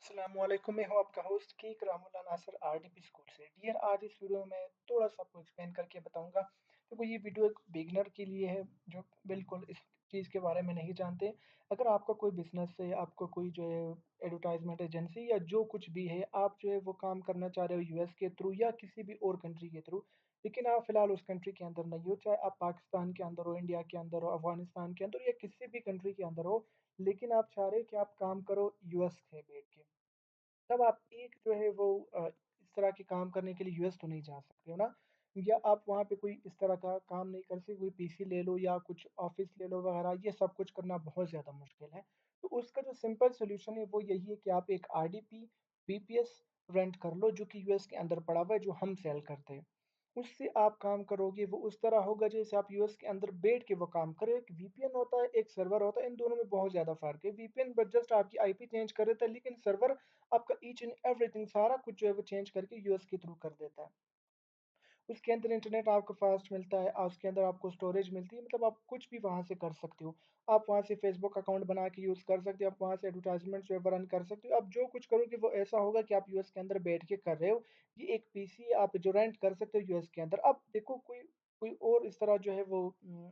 अस्सलामुअलैकुम, मैं हूँ आपका होस्ट की करामुल्लाह नासिर आरडीपी स्कूल से। डियर, आज इस वीडियो में थोड़ा-सा आपको एक्सप्लेन करके बताऊँगा। देखो, ये वीडियो एक बिगिनर के लिए है जो बिल्कुल इस चीज़ के बारे में नहीं जानते। अगर आपका कोई बिज़नेस है, आपको कोई जो है एडवर्टाइज़मेंट एजेंसी या जो कुछ भी है, आप जो है वो काम करना चाह रहे हो यूएस के थ्रू या किसी भी और कंट्री के थ्रू, लेकिन आप फ़िलहाल उस कंट्री के अंदर नहीं हो, चाहे आप पाकिस्तान के अंदर हो, इंडिया के अंदर हो, अफ़गानिस्तान के अंदर हो या किसी भी कंट्री के अंदर हो, लेकिन आप चाह रहे हो कि आप काम करो यूएस से बैठ के। तब आप एक जो है वो इस तरह के काम करने के लिए यूएस तो नहीं जा सकते हो ना, या आप वहाँ पे कोई इस तरह का काम नहीं कर सकते, कोई पीसी ले लो या कुछ ऑफ़िस ले लो वगैरह, ये सब कुछ करना बहुत ज़्यादा मुश्किल है। तो उसका जो सिंपल सॉल्यूशन है वो यही है कि आप एक आरडीपी, वीपीएस रेंट कर लो जो कि यूएस के अंदर पड़ा हुआ है, जो हम सेल करते हैं। उससे आप काम करोगे वो उस तरह होगा जैसे आप यूएस के अंदर बैठ के वो काम करो। एक वीपीएन होता है, एक सर्वर होता है, इन दोनों में बहुत ज़्यादा फ़र्क है। वीपीएन बस जस्ट आपकी आईपी चेंज कर देता है, लेकिन सर्वर आपका ईच एंड एवरीथिंग सारा कुछ जो है वो चेंज करके यूएस के थ्रू कर देता है। उसके अंदर इंटरनेट आपको फ़ास्ट मिलता है, उसके अंदर आपको स्टोरेज मिलती है, मतलब आप कुछ भी वहाँ से कर सकते हो। आप वहाँ से फ़ेसबुक अकाउंट बना के यूज़ कर सकते हो, आप वहाँ से एडवर्टाइज़मेंट जो है वो रन कर सकते हो। आप जो कुछ करोगे वो ऐसा होगा कि आप यूएस के अंदर बैठ के कर रहे हो। ये एक पीसी आप जो रेंट कर सकते हो यूएस के अंदर। अब देखो, कोई कोई और इस तरह जो है वो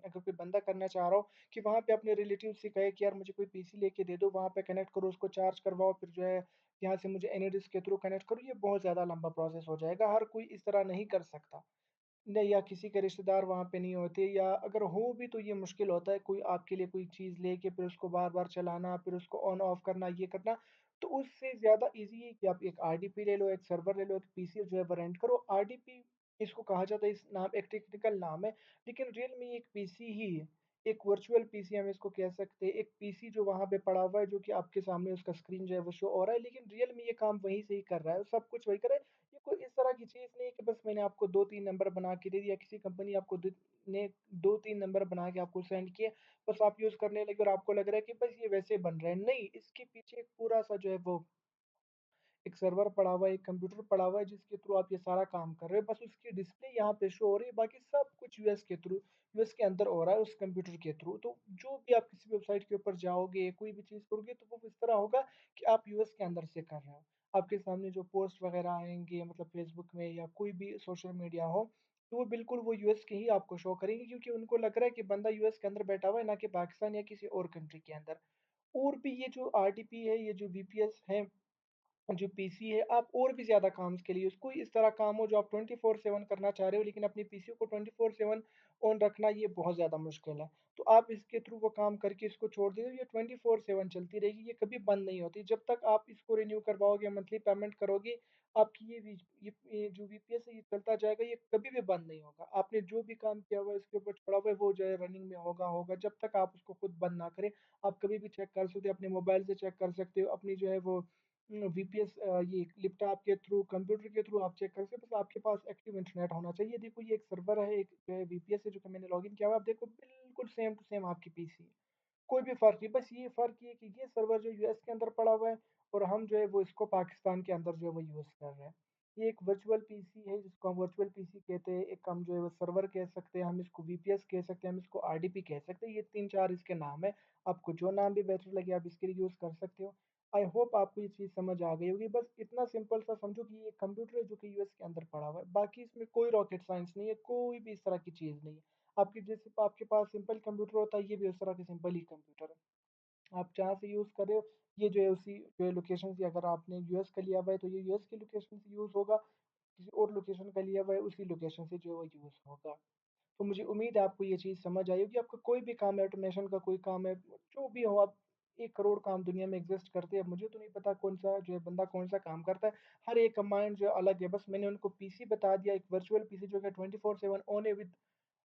अगर कोई बंदा करना चाह रहा हो कि वहाँ पे अपने रिलेटिव से कहे कि यार मुझे कोई पीसी लेके दे दो, वहाँ पे कनेक्ट करो, उसको चार्ज करवाओ, फिर जो है यहाँ से मुझे एनीडिस्क के थ्रू कनेक्ट करो, ये बहुत ज़्यादा लंबा प्रोसेस हो जाएगा। हर कोई इस तरह नहीं कर सकता। नहीं, या किसी के रिश्तेदार वहाँ पे नहीं होते, या अगर हो भी तो ये मुश्किल होता है, कोई आपके लिए कोई चीज़ लेके फिर उसको बार-बार चलाना, फिर उसको ऑन ऑफ करना, ये करना। तो उससे ज़्यादा ईज़ी है कि आप एक आरडीपी ले लो, एक सर्वर ले लो, एक पीसी जो है वो रेंट करो। आरडीपी इसको कहा जाता है, इस नाम एक टेक्निकल नाम है, लेकिन रियल में ये एक पीसी ही है। एक वर्चुअल पीसी हम इसको कह सकते हैं, एक पीसी जो वहाँ पे पड़ा हुआ है, जो कि आपके सामने उसका स्क्रीन जो है वो शो हो रहा है, लेकिन रियल में ये काम वहीं से ही कर रहा है, सब कुछ वही कर रहा है। ये कोई इस तरह की चीज़ नहीं है कि बस मैंने आपको 2-3 नंबर बना के दे दिया, किसी कंपनी आपको द ने 2-3 नंबर बना के आपको सेंड किए, बस आप यूज़ करने लगे और आपको लग रहा है कि बस ये वैसे बन रहा है। नहीं, इसके पीछे एक पूरा-सा जो है वो एक सर्वर पड़ा हुआ है, एक कंप्यूटर पड़ा हुआ है जिसके थ्रू आप ये सारा काम कर रहे हो। बस उसकी डिस्प्ले यहाँ पे शो हो रही है, बाकी सब कुछ यूएस के अंदर हो रहा है उस कंप्यूटर के थ्रू। तो जो भी आप किसी वेबसाइट के ऊपर जाओगे, कोई भी चीज़ करोगे तो वो इस तरह होगा कि आप यूएस के अंदर से कर रहे हो। आपके सामने जो पोस्ट वगैरह आएँगे, मतलब फ़ेसबुक में या कोई भी सोशल मीडिया हो, तो वो बिल्कुल वो यूएस के ही आपको शो करेंगे, क्योंकि उनको लग रहा है कि बंदा यूएस के अंदर बैठा हुआ है, ना कि पाकिस्तान या किसी और कंट्री के अंदर। और भी ये जो आरटीपी है, ये जो वीपीएस है, जो पीसी है, आप और भी ज़्यादा काम के लिए उसको इस तरह काम हो जो आप 24/7 करना चाह रहे हो, लेकिन अपनी पीसी को 24/7 ऑन रखना ये बहुत ज़्यादा मुश्किल है। तो आप इसके थ्रू वो काम करके इसको छोड़ दो, ये 24/7 चलती रहेगी, ये कभी बंद नहीं होती। जब तक आप इसको रिन्यू करवाओगे, मंथली पेमेंट करोगे, आपकी ये जो वीपीएस है ये चलता जाएगा, ये कभी भी बंद नहीं होगा। आपने जो भी काम किया हुआ है इसके ऊपर छोड़ा हुआ है, वो जो है रनिंग में होगा, जब तक आप उसको खुद बंद ना करें। आप कभी भी चेक कर सकते हो, अपने मोबाइल से चेक कर सकते हो, अपनी जो है वो वीपीएस ये लैपटॉप के थ्रू, कंप्यूटर के थ्रू आप चेक कर सकते हो, बस आपके पास एक्टिव इंटरनेट होना चाहिए। देखो, ये एक सर्वर है, एक जो है वीपीएस है जो कि मैंने लॉगिन किया हुआ है, आप देखो बिल्कुल सेम टू सेम आपकी पीसी है। कोई भी फ़र्क नहीं, बस ये फ़र्क ये है कि ये सर्वर जो यूएस के अंदर पड़ा हुआ है और हम जो है वो इसको पाकिस्तान के अंदर जो है वो यूज़ कर रहे हैं। ये एक वर्चुअल पीसी है जिसको हम वर्चुअल पीसी कहते हैं, एक हम जो है वो सर्वर कह सकते हैं, हम इसको वीपीएस कह सकते हैं, हम इसको आरडीपी कह सकते हैं, ये 3-4 इसके नाम है। आपको जो नाम भी बेटर लगे आप इसके लिए यूज़ कर सकते हो। आई होप आपको ये चीज़ समझ आ गई होगी। बस इतना सिंपल सा समझो कि ये कंप्यूटर है जो कि यूएस के अंदर पड़ा हुआ है। बाकी इसमें कोई रॉकेट साइंस नहीं है, कोई भी इस तरह की चीज़ नहीं है। आपके जैसे आपके पास सिंपल कंप्यूटर होता है, ये भी उस तरह का सिंपल ही कंप्यूटर है। आप जहाँ से यूज़ कर रहे हो, ये जो है उसी जो है लोकेशन से, अगर आपने यूएस का लिया हुआ है, तो ये यूएस की लोकेशन से यूज़ होगा, किसी और लोकेशन का लिया हुआ है, उसी लोकेशन से जो है वो यूज़ होगा। तो मुझे उम्मीद है आपको ये चीज़ समझ आई होगी। आपका कोई भी काम है, ऑटोमेशन का कोई काम है, जो भी हो, आप 1 करोड़ काम दुनिया में एग्ज़िस्ट करते हैं। अब मुझे तो नहीं पता कौन-सा जो है बंदा कौन-सा काम करता है। हर एक का माइंड जो है अलग है। बस मैंने उनको पीसी बता दिया, एक वर्चुअल पीसी जो कि 24/7 ऑन है विद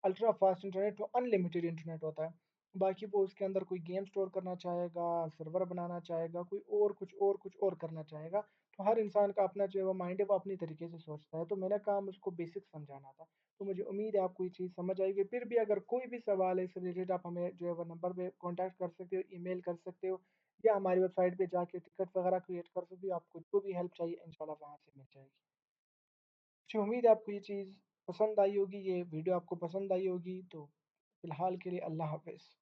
अल्ट्रा फास्ट इंटरनेट, वो अनलिमिटेड इंटरनेट होता है। बाकी वो उसके अंदर कोई गेम स्टोर करना चाहेगा, सर्वर बनाना चाहेगा, कोई और कुछ और करना चाहेगा। तो हर इंसान का अपना जो है वो माइंड है, वो अपनी तरीके से सोचता है। तो मेरा काम उसको बेसिक समझाना था। तो मुझे उम्मीद है आपको ये चीज़ समझ आएगी। फिर भी अगर कोई भी सवाल है इससे रिलेटेड, आप हमें जो है वो नंबर पे कॉन्टैक्ट कर सकते हो, ईमेल कर सकते हो, या हमारी वेबसाइट पे जाके टिकट वगैरह क्रिएट कर सकते हो। आपको जो भी हेल्प चाहिए इंशाल्लाह वहाँ से मिल जाएगी। मुझे उम्मीद है आपको ये चीज़ पसंद आई होगी, ये वीडियो आपको पसंद आई होगी। तो फ़िलहाल के लिए अल्लाह हाफ़िज़।